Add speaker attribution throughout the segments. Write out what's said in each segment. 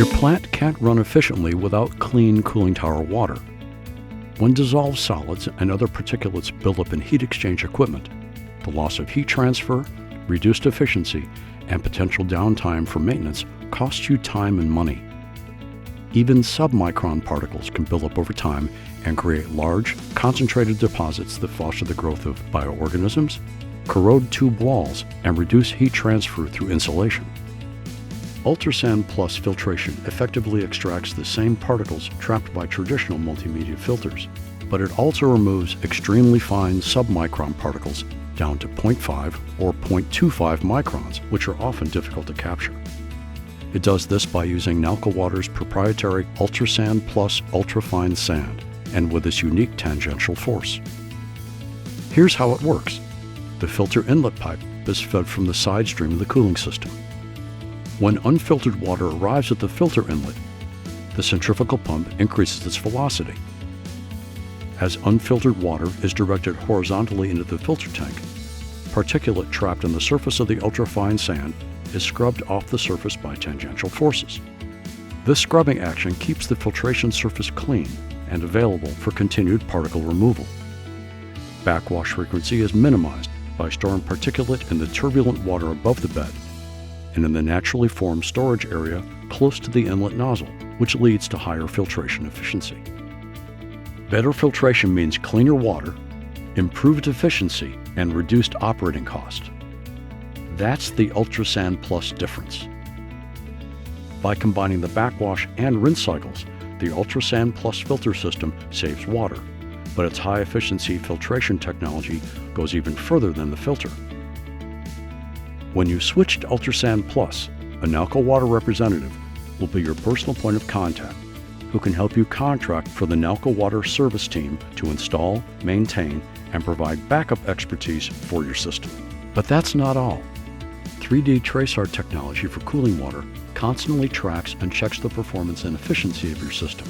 Speaker 1: Your plant can't run efficiently without clean cooling tower water. When dissolved solids and other particulates build up in heat exchange equipment, the loss of heat transfer, reduced efficiency, and potential downtime for maintenance costs you time and money. Even submicron particles can build up over time and create large, concentrated deposits that foster the growth of bioorganisms, corrode tube walls, and reduce heat transfer through insulation. UltraSand Plus filtration effectively extracts the same particles trapped by traditional multimedia filters, but it also removes extremely fine submicron particles down to 0.5 or 0.25 microns, which are often difficult to capture. It does this by using Nalco Water's proprietary UltraSand Plus ultrafine sand, and with this unique tangential force. Here's how it works. The filter inlet pipe is fed from the side stream of the cooling system. When unfiltered water arrives at the filter inlet, the centrifugal pump increases its velocity. As unfiltered water is directed horizontally into the filter tank, particulate trapped in the surface of the ultrafine sand is scrubbed off the surface by tangential forces. This scrubbing action keeps the filtration surface clean and available for continued particle removal. Backwash frequency is minimized by storing particulate in the turbulent water above the bed and in the naturally formed storage area close to the inlet nozzle, which leads to higher filtration efficiency. Better filtration means cleaner water, improved efficiency, and reduced operating cost. That's the UltraSand Plus difference. By combining the backwash and rinse cycles, the UltraSand Plus filter system saves water, but its high-efficiency filtration technology goes even further than the filter. When you switch to UltraSand Plus, a Nalco Water representative will be your personal point of contact who can help you contract for the Nalco Water service team to install, maintain, and provide backup expertise for your system. But that's not all. 3D TraceArt technology for cooling water constantly tracks and checks the performance and efficiency of your system.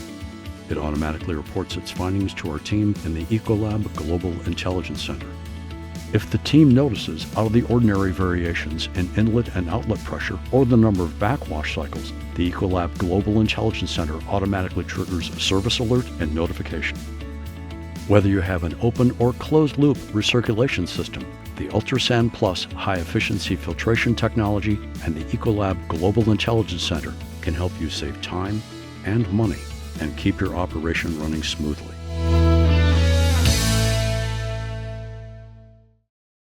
Speaker 1: It automatically reports its findings to our team in the Ecolab Global Intelligence Center. If the team notices out-of-the-ordinary variations in inlet and outlet pressure or the number of backwash cycles, the Ecolab Global Intelligence Center automatically triggers a service alert and notification. Whether you have an open or closed-loop recirculation system, the UltraSand Plus high-efficiency filtration technology and the Ecolab Global Intelligence Center can help you save time and money and keep your operation running smoothly.